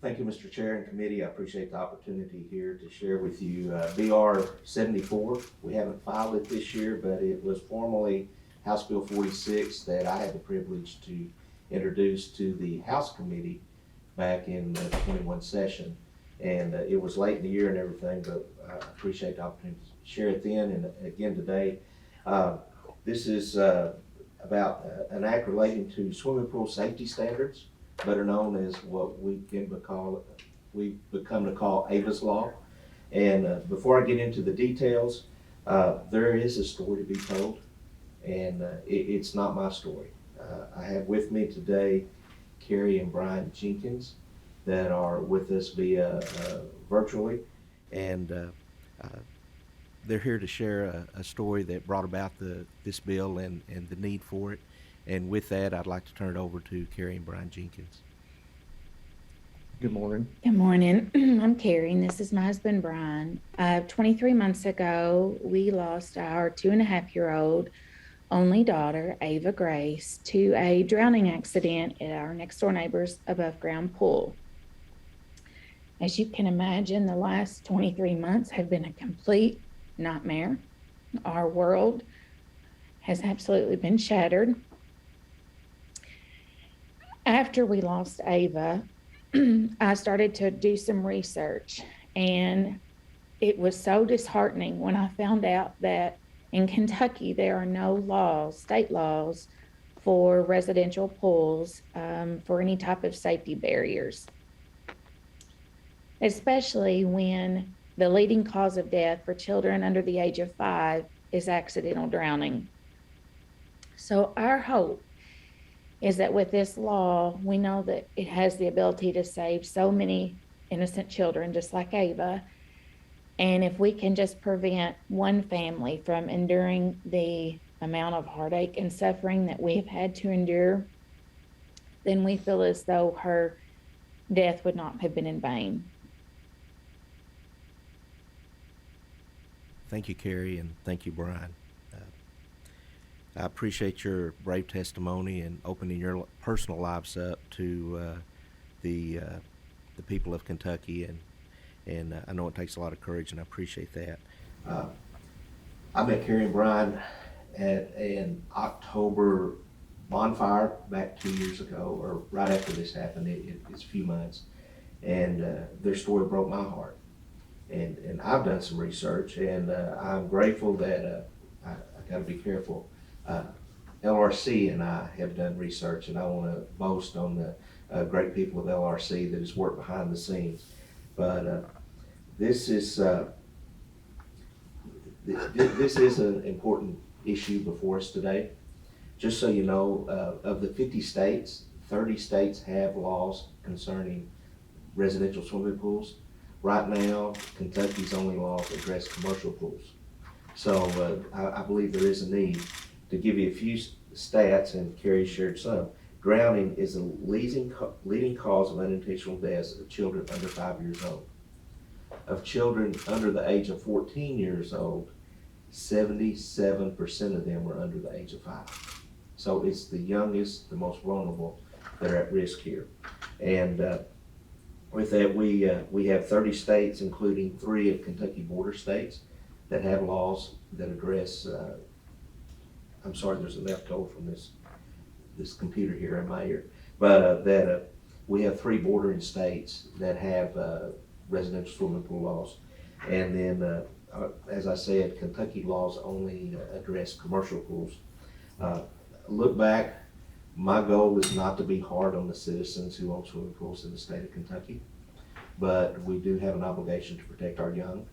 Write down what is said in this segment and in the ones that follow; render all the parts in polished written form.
Thank you, Mr. Chair and committee. I appreciate the opportunity here to share with you BR 74. We haven't filed it this year, but it was formerly House Bill 46 that I had the privilege to introduce to the House committee back in the 21 session. And it was late in the year and everything, but I appreciate the opportunity to share it then and again today. This is about an act relating to swimming pool safety standards, better known as what we've become to call Ava's Law. And before I get into the details, there is a story to be told, and it's not my story. I have with me today Carrie and Brian Jenkins that are with us via virtually, and they're here to share a story that brought about this bill and the need for it. And with that, I'd like to turn it over to Carrie and Brian Jenkins. Good morning. Good morning. I'm Carrie, and this is my husband, Brian. 23 months ago, we lost our 2.5-year-old only daughter, Ava Grace, to a drowning accident at our next door neighbor's above ground pool. As you can imagine, the last 23 months have been a complete nightmare. Our world has absolutely been shattered. After we lost Ava, I started to do some research, and it was so disheartening when I found out that in Kentucky, there are no laws, state laws, for residential pools for any type of safety barriers, especially when the leading cause of death for children under the age of 5 is accidental drowning. So our hope is that with this law, we know that it has the ability to save so many innocent children, just like Ava. And if we can just prevent one family from enduring the amount of heartache and suffering that we have had to endure, then we feel as though her death would not have been in vain. Thank you, Carrie, and thank you, Brian. I appreciate your brave testimony and opening your personal lives up to the people of Kentucky, and I know it takes a lot of courage, and I appreciate that. I met Carrie and Brian at an October bonfire back 2 years ago, or right after this happened. It's a few months, and their story broke my heart. And I've done some research, and I'm grateful that I got to be careful. LRC and I have done research, and I want to boast on the great people of LRC that has worked behind the scenes. But this is an important issue before us today. Just so you know, of the 50 states, 30 states have laws concerning residential swimming pools. Right now, Kentucky's only laws address commercial pools. So I believe there is a need. To give you a few stats, and Carrie shared some, drowning is the leading cause of unintentional deaths of children under 5 years old. Of children under the age of 14 years old, 77% of them are under the age of 5. So it's the youngest, the most vulnerable that are at risk here. And with that, we have 30 states, including 3 of Kentucky border states, that have laws that address, I'm sorry, there's an echo from this computer here in my ear, but we have 3 bordering states that have residential swimming pool laws. And then, as I said, Kentucky laws only address commercial pools. Look back, my goal is not to be hard on the citizens who own swimming pools in the state of Kentucky, but we do have an obligation to protect our young.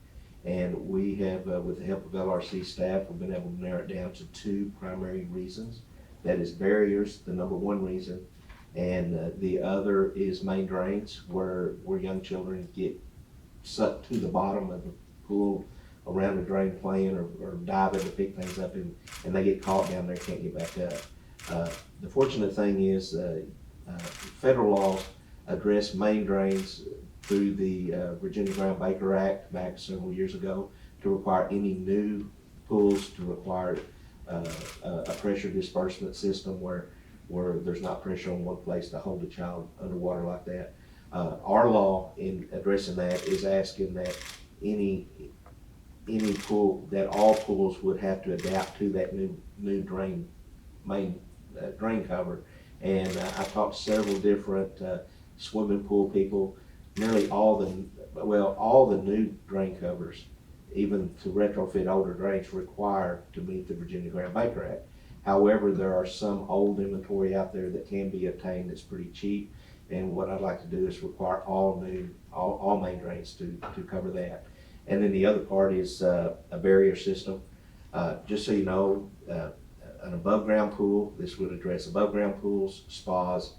And we have, with the help of LRC staff, we've been able to narrow it down to 2 primary reasons. That is barriers, the number 1 reason, and the other is main drains, where young children get sucked to the bottom of the pool around the drain playing or diving to pick things up, and they get caught down there and can't get back up. The fortunate thing is federal laws address main drains through the Virginia Brown Baker Act back several years ago to require any new pools to require a pressure disbursement system where there's not pressure on one place to hold a child underwater like that. Our law in addressing that is asking that any pool, that all pools would have to adapt to that new main drain cover. And I talked to several different swimming pool people. Nearly all the new drain covers, even to retrofit older drains, require to meet the Virginia Graham Baker Act. However, there are some old inventory out there that can be obtained that's pretty cheap. And what I'd like to do is require all main drains to cover that. And then the other part is a barrier system. Just so you know, an above ground pool, this would address above ground pools, spas,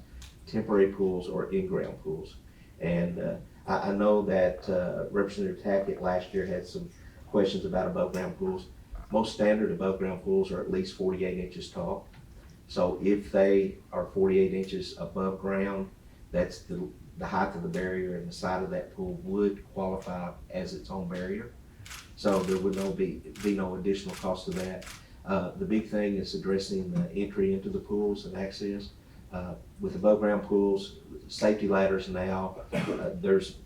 temporary pools, or in-ground pools. And I know that Representative Tackett last year had some questions about above ground pools. Most standard above ground pools are at least 48 inches tall. So if they are 48 inches above ground, that's the height of the barrier, and the side of that pool would qualify as its own barrier. So there would be no additional cost to that. The big thing is addressing the entry into the pools and access. With above ground pools, safety ladders now, there's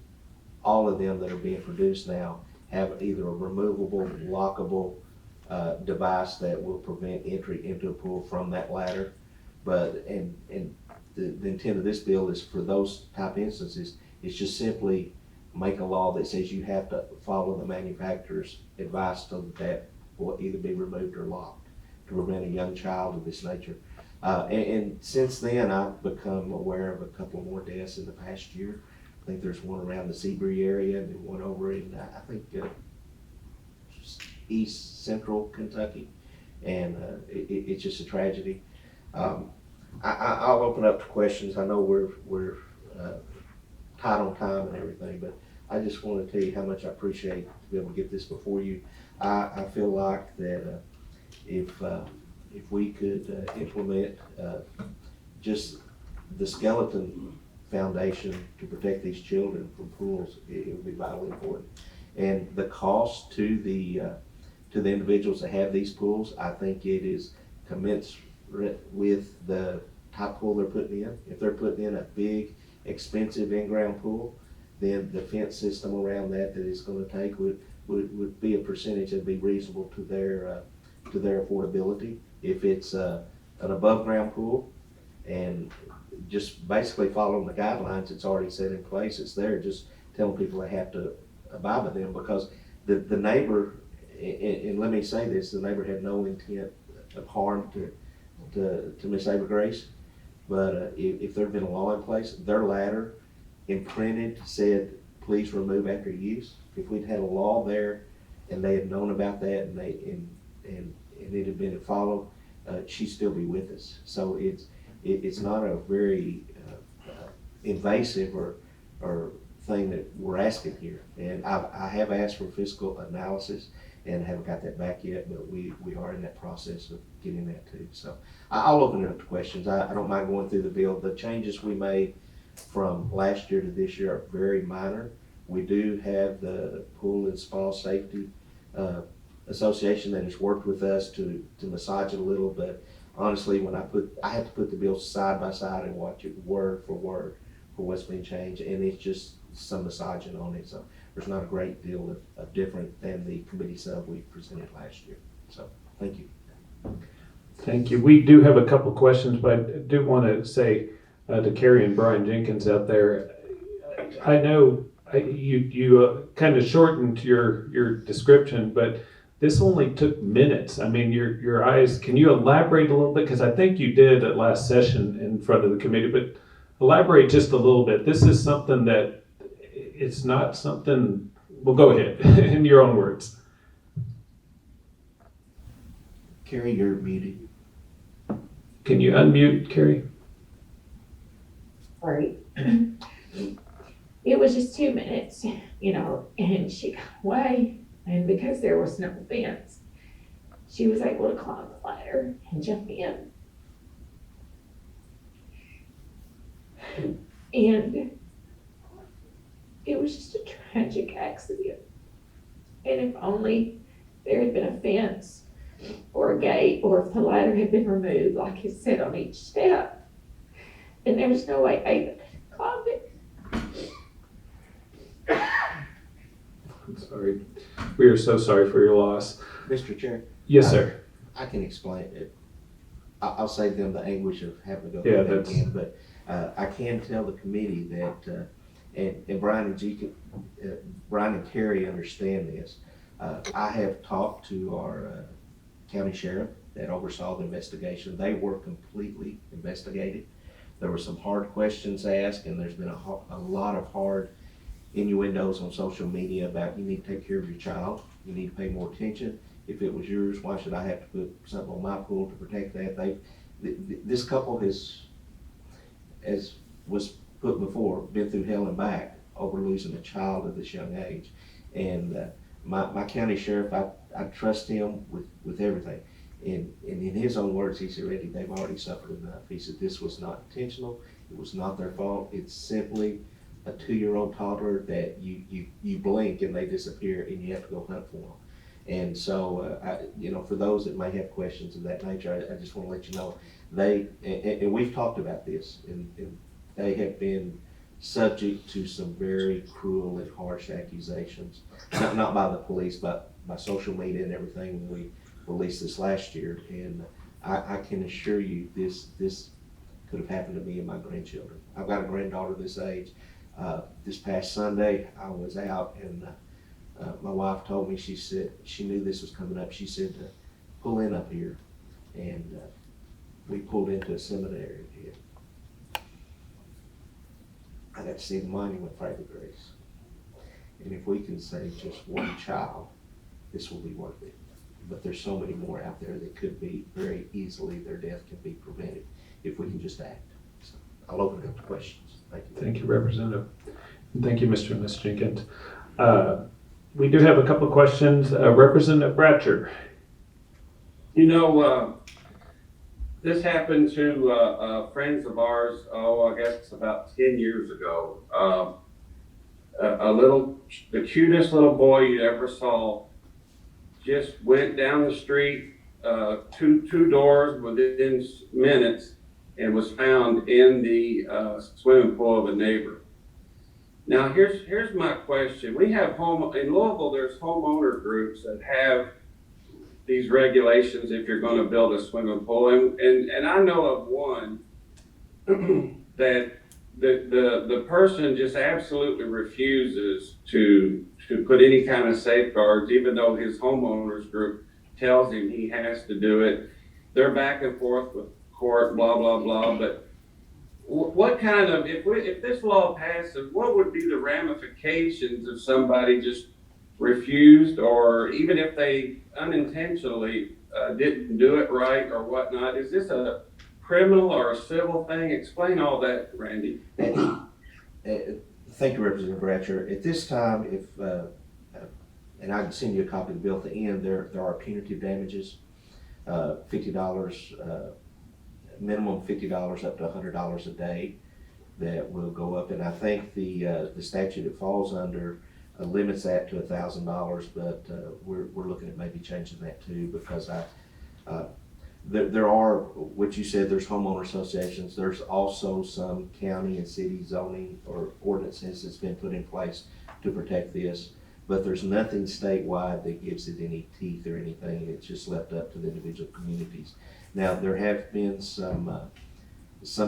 all of them that are being produced now have either a removable, lockable device that will prevent entry into a pool from that ladder. But the intent of this bill is for those type instances, it's just simply make a law that says you have to follow the manufacturer's advice so that will either be removed or locked to prevent a young child of this nature. And since then, I've become aware of a couple more deaths in the past year. I think there's one around the Seabury area and one over in, I think, east central Kentucky. And it's just a tragedy. I'll open up to questions. I know we're tight on time and everything, but I just want to tell you how much I appreciate to be able to get this before you. I feel like that if we could implement just the skeleton foundation to protect these children from pools, it would be vitally important. And the cost to the individuals that have these pools, I think it is commensurate with the type pool they're putting in. If they're putting in a big, expensive in-ground pool, then the fence system around that it's going to take would be a percentage that'd be reasonable to their affordability. If it's an above-ground pool and just basically following the guidelines it's already set in place, it's there, just telling people they have to abide by them, because the neighbor, and let me say this, the neighbor had no intent of harm to Miss Ava Grace, but if there'd been a law in place, their ladder imprinted said, please remove after use. If we'd had a law there and they had known about that and it had been followed, she'd still be with us. So it's not a very invasive or thing that we're asking here. And I have asked for fiscal analysis and haven't got that back yet, but we are in that process of getting that too. So I'll open it up to questions. I don't mind going through the bill. The changes we made from last year to this year are very minor. We do have the Pool and Spa Safety Association that has worked with us to massage it a little, but honestly, when I have to put the bills side by side and watch it word for word for what's been changed, and it's just some massaging on it. So there's not a great deal of different than the committee sub we presented last year. So thank you. Thank you. We do have a couple questions, but I do want to say to Carrie and Brian Jenkins out there, I know you kind of shortened your description, but this only took minutes. I mean, your eyes, can you elaborate a little bit? Because I think you did at last session in front of the committee, but elaborate just a little bit. This is something that it's not something, well, go ahead in your own words. Carrie, you're muted. Can you unmute, Carrie? Right. It was just 2 minutes, and she got away. And because there was no fence, she was able to climb the ladder and jump in. And it was just a tragic accident. And if only there had been a fence or a gate, or if the ladder had been removed, like it said on each step, then there was no way Ava could climb it. Sorry. We are so sorry for your loss. Mr. Chair, Yes, sir. I can explain it. I'll save them the anguish of having to go Yeah, through that that's- again, but I can tell the committee that, and Brian and Brian and Kerry understand this. I have talked to our county sheriff that oversaw the investigation. They were completely investigated. There were some hard questions asked, and there's been a lot of hard innuendos on social media about you need to take care of your child, you need to pay more attention. If it was yours, why should I have to put something on my pool to protect that? This couple has, as was put before, been through hell and back over losing a child at this young age. And my county sheriff, I trust him with everything. And in his own words, he said, Randy, they've already suffered enough. He said, this was not intentional. It was not their fault. It's simply a 2-year-old toddler that you blink and they disappear and you have to go hunt for them. And so, for those that may have questions of that nature, I just want to let you know, and we've talked about this, and they have been subject to some very cruel and harsh accusations, not by the police, but by social media and everything. We released this last year, and I can assure you this could have happened to me and my grandchildren. I've got a granddaughter this age. This past Sunday, I was out, and my wife told me, she said, she knew this was coming up. She said, pull in up here. And we pulled into a cemetery here. I got to see the monument for the grace. And if we can save just one child, this will be worth it. But there's so many more out there that could be very easily, their death can be prevented if we can just act. So I'll open it up to questions. Thank you. Thank you, Representative. And thank you, Mr. and Ms. Jenkins. We do have a couple of questions. Representative Bratcher. This happened to friends of ours, I guess about 10 years ago. The cutest little boy you ever saw just went down the street, two doors within minutes, and was found in the swimming pool of a neighbor. Now, here's my question. We have in Louisville, there's homeowner groups that have these regulations if you're going to build a swimming pool. And I know of one that the person just absolutely refuses to put any kind of safeguards, even though his homeowners group tells him he has to do it. They're back and forth with court, blah, blah, blah. But what kind of, if this law passes, what would be the ramifications if somebody just refused, or even if they unintentionally didn't do it right or whatnot? Is this a criminal or a civil thing? Explain all that, Randy. Thank you, Representative Bratcher. At this time, if and I can send you a copy of the bill at the end, there are punitive damages, $50, minimum $50 up to $100 a day that will go up. And I think the statute it falls under limits that to $1,000, but we're looking at maybe changing that too, because there are, what you said, there's homeowner associations. There's also some county and city zoning or ordinances that's been put in place to protect this, but there's nothing statewide that gives it any teeth or anything. It's just left up to the individual communities. Now, there have been some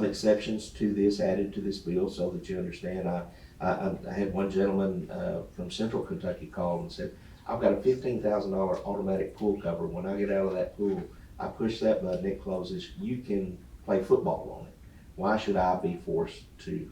exceptions to this added to this bill, so that you understand. I had one gentleman from Central Kentucky call and said, I've got a $15,000 automatic pool cover. When I get out of that pool, I push that button, it closes. You can play football on it. Why should I be forced to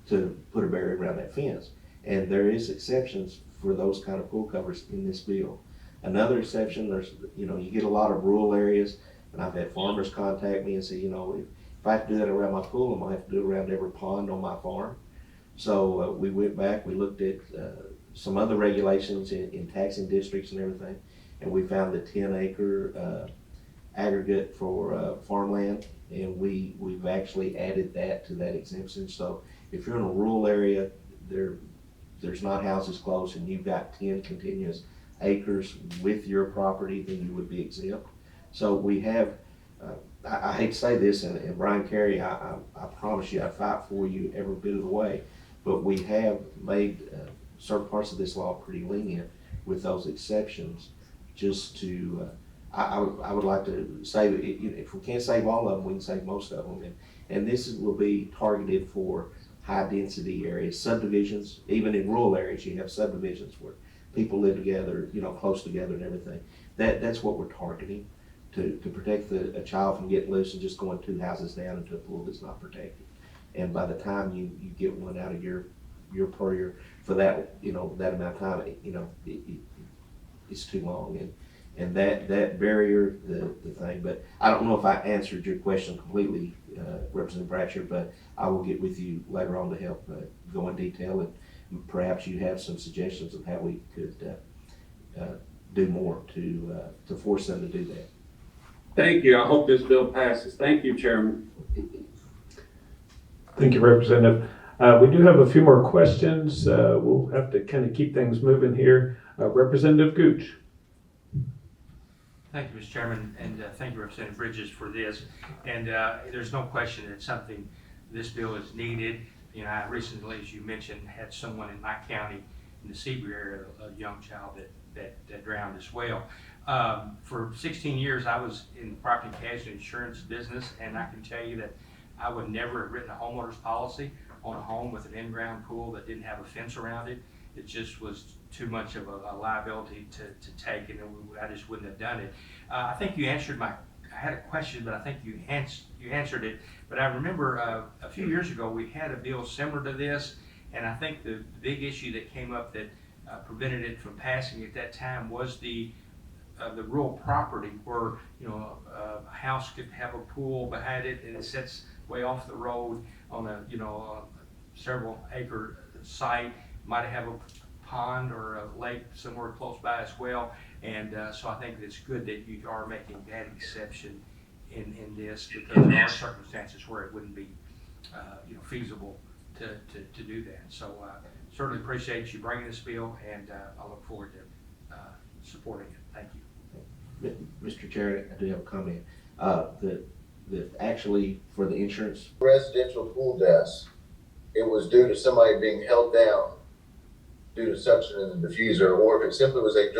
put a barrier around that fence? And there is exceptions for those kind of pool covers in this bill. Another exception, there's, you get a lot of rural areas, and I've had farmers contact me and say, if I have to do that around my pool, I'm gonna have to do it around every pond on my farm. So we went back, we looked at some other regulations in taxing districts and everything, and we found the 10-acre aggregate for farmland, and we've actually added that to that exemption. So if you're in a rural area, there's not houses close, and you've got 10 continuous acres with your property, then you would be exempt. So we have, I hate to say this, and Brian Carey, I promise you I fight for you every bit of the way, but we have made certain parts of this law pretty lenient with those exceptions, just to, I would like to say that if we can't save all of them, we can save most of them. And this will be targeted for high density areas, subdivisions, even in rural areas, you have subdivisions where people live together, close together and everything. That's what we're targeting, to protect a child from getting loose and just going 2 houses down into a pool that's not protected. And by the time you get one out of your prayer for that, that amount of time, it's too long. And that barrier, the thing, but I don't know if I answered your question completely, Representative Bratcher, but I will get with you later on to help go in detail, and perhaps you have some suggestions of how we could do more to force them to do that. Thank you. I hope this bill passes. Thank you, Chairman. Thank you, Representative. We do have a few more questions. We'll have to kind of keep things moving here. Representative Gooch. Thank you, Mr. Chairman, and thank you, Representative Bridges, for this. And there's no question that it's something, this bill is needed. I recently, as you mentioned, had someone in my county in the Seabury area, a young child that drowned as well. For 16 years, I was in the property and casualty insurance business, and I can tell you that I would never have written a homeowner's policy on a home with an in-ground pool that didn't have a fence around it. It just was too much of a liability to take, and I just wouldn't have done it. I think you answered I had a question, but I think you answered it. But I remember a few years ago, we had a bill similar to this, and I think the big issue that came up that prevented it from passing at that time was the rural property where, a house could have a pool behind it and it sits way off the road on a several acre site, might have a pond or a lake somewhere close by as well. And so I think it's good that you are making that exception in this, because there are circumstances where it wouldn't be feasible to do that. So certainly appreciate you bringing this bill, and I look forward to supporting it. Thank you. Mr. Chair, I do have a comment. That actually for the insurance. Residential pool deaths, it was due to somebody being held down due to suction in the diffuser, or if it simply was they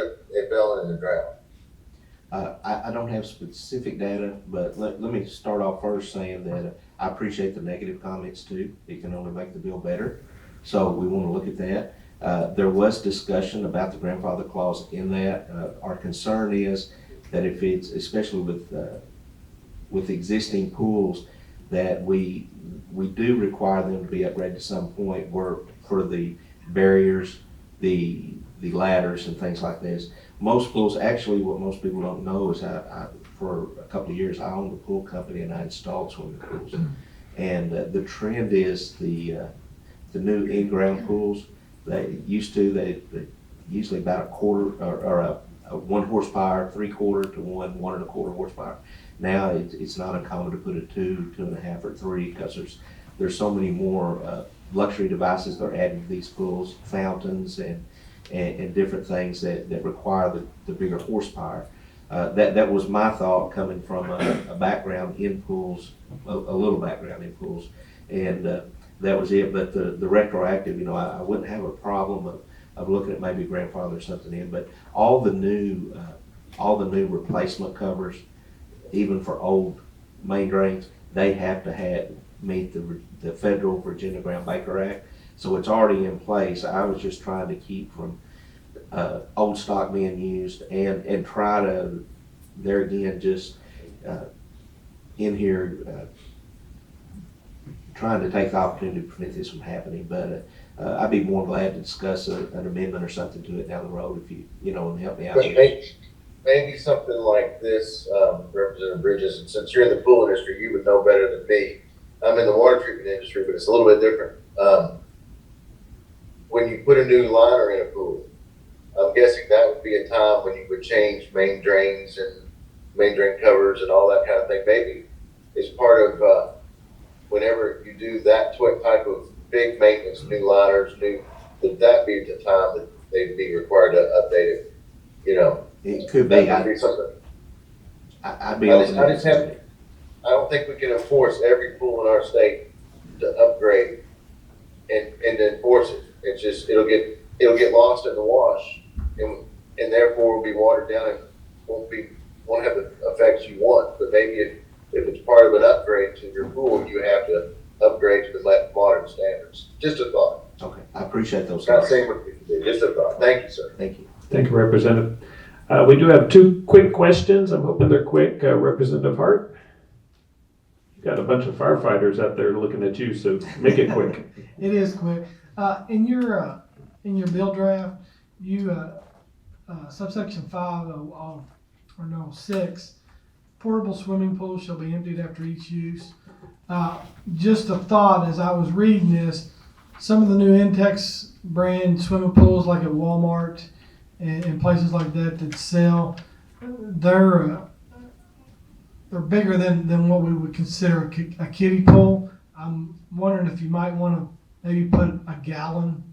fell in and drowned. I don't have specific data, but let me start off first saying that I appreciate the negative comments too. It can only make the bill better. So we want to look at that. There was discussion about the grandfather clause in that. Our concern is that if it's, especially with existing pools, that we do require them to be upgraded to some point where for the barriers, the ladders and things like this. Most pools, actually what most people don't know is I for a couple of years, I owned a pool company and I installed swimming pools. And the trend is the new in-ground pools, they usually about a quarter or a 1 horsepower, 3/4 to 1 1.25 horsepower. Now it's not uncommon to put a 2, 2.5, or 3, because there's so many more luxury devices that are added to these pools, fountains and different things that require the bigger horsepower. That was my thought, coming from a background in pools, a little background in pools, and that was it. But the retroactive, I wouldn't have a problem of looking at maybe grandfather or something in, but all the new replacement covers, even for old main drains, they have to meet the federal Virginia Ground Baker Act. So it's already in place. I was just trying to keep from old stock being used and try to, there again, just in here, trying to take the opportunity to prevent this from happening. But I'd be more glad to discuss an amendment or something to it down the road if you and help me out. Maybe something like this, Representative Bridges, and since you're in the pool industry, you would know better than me. I'm in the water treatment industry, but it's a little bit different. When you put a new liner in a pool, I'm guessing that would be a time when you would change main drains and main drain covers and all that kind of thing. Maybe it's part of whenever you do that type of big maintenance, new liners, would that be the time that they'd be required to update it? It could be. That would be something. I'd be I open. I don't think we can enforce every pool in our state to upgrade and enforce it. It's just, it'll get it'll get lost in the wash and therefore will be watered down and won't have the effects you want. But maybe if it's part of an upgrade to your pool, you have to upgrade to the modern standards. Just a thought. Okay, I appreciate those Not thoughts. saying what you can do, just a thought. Thank you, sir. Thank you. Thank you, Representative. We do have two quick questions. I'm hoping they're quick. Representative Hart? You got a bunch of firefighters out there looking at you, so make it quick. It is quick. In your bill draft, you, subsection 6, portable swimming pools shall be emptied after each use. Just a thought as I was reading this, some of the new Intex brand swimming pools like at Walmart and places like that sell, they're bigger than what we would consider a kiddie pool. I'm wondering if you might want to maybe put a gallon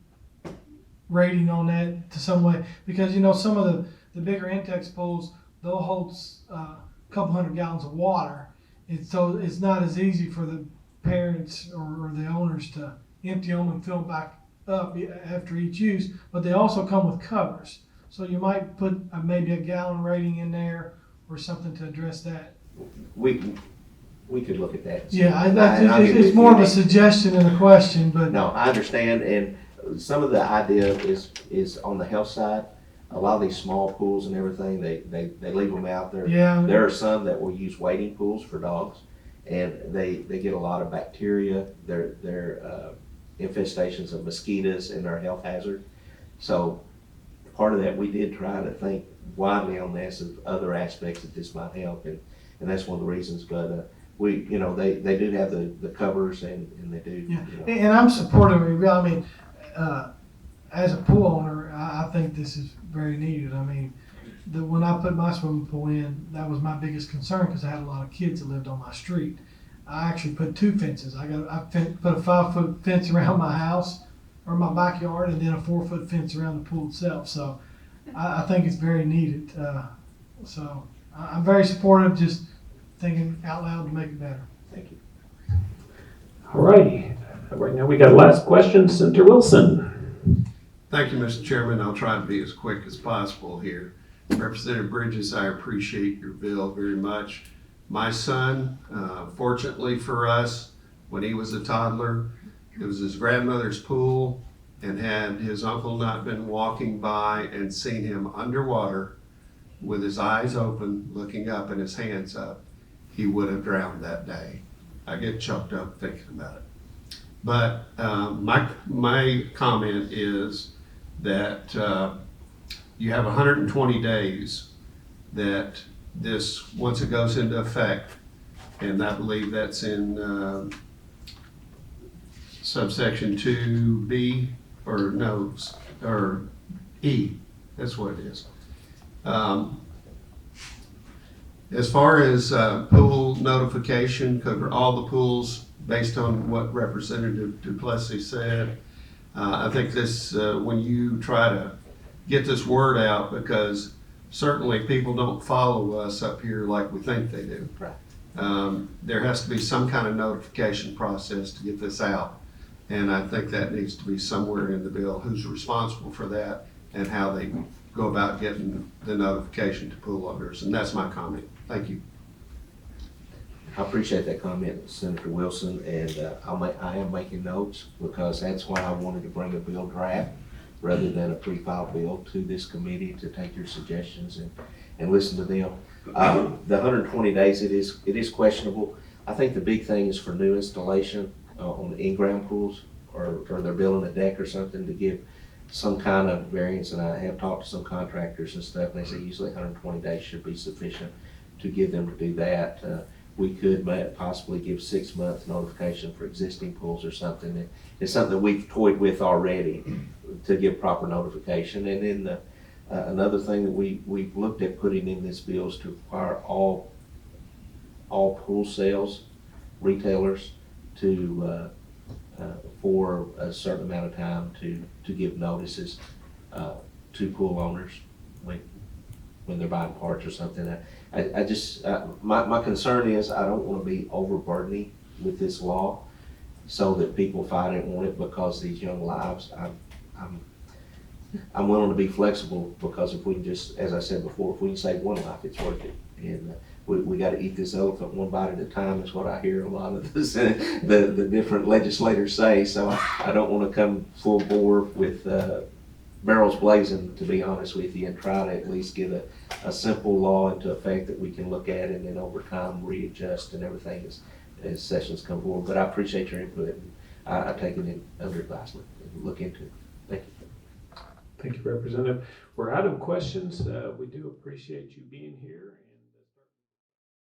rating on that to some way, because some of the bigger Intex pools, they'll hold a couple 100 gallons of water, and so it's not as easy for the parents or the owners to empty them and fill them back up after each use. But they also come with covers, so you might put maybe a gallon rating in there or something to address that. We could look at that. Yeah, It's it's more of a suggestion than a question, but No, I understand, and some of the idea is on the health side. A lot of these small pools and everything, they leave them out there. yeah, There are some that will use wading pools for dogs, and they get a lot of bacteria. They're infestations of mosquitoes, and they're a health hazard. So part of that, we did try to think widely on this of other aspects that this might help, and that's one of the reasons. But they do have the covers, and they do. yeah. And I'm supportive of it. I mean, as a pool owner, I think this is very needed. I mean, when I put my swimming pool in, that was my biggest concern because I had a lot of kids that lived on my street. I actually put 2 fences. I put a 5-foot fence around my house or my backyard, and then a 4-foot fence around the pool itself. So I think it's very needed. So I'm very supportive, just thinking out loud to make it better. Thank you. All righty. Right now we got a last question, Senator Wilson. Thank you, Mr. Chairman. I'll try to be as quick as possible here. Representative Bridges, I appreciate your bill very much. My son, fortunately for us, when he was a toddler, it was his grandmother's pool, and had his uncle not been walking by and seen him underwater with his eyes open, looking up and his hands up, he would have drowned that day. I get choked up thinking about it. But my comment is that you have 120 days that this, once it goes into effect, and I believe that's in subsection 2B, or E, that's what it is. As far as pool notification, cover all the pools based on what Representative Duplessis said. I think this, when you try to get this word out, because certainly people don't follow us up here like we think they do. Right. There has to be some kind of notification process to get this out. And I think that needs to be somewhere in the bill, who's responsible for that and how they go about getting the notification to pool owners. And that's my comment. Thank you. I appreciate that comment, Senator Wilson, and I am making notes because that's why I wanted to bring a bill draft rather than a pre-filed bill to this committee to take your suggestions and listen to them. The 120 days, it is questionable. I think the big thing is for new installation on the in-ground pools, or they're building a deck or something, to give some kind of variance. And I have talked to some contractors and stuff, and they say usually 120 days should be sufficient to give them to do that. We could possibly give 6 months notification for existing pools or something. It's something that we've toyed with already to give proper notification. And then another thing that we've looked at putting in this bill is to require all pool sales retailers to for a certain amount of time to give notices to pool owners when they're buying parts or something. I just, my concern is I don't want to be overburdening with this law so that people fight it and want it because these young lives, I'm willing to be flexible, because if we can just, as I said before, if we can save one life, it's worth it. And we got to eat this elephant one bite at a time, is what I hear a lot of the different legislators say. So I don't want to come full bore with barrels blazing, to be honest with you, and try to at least get a simple law into effect that we can look at, and then over time readjust and everything as sessions come forward. But I appreciate your input, and I take it under advisement and look into it. Thank you. Thank you, Representative. We're out of questions. We do appreciate you being here.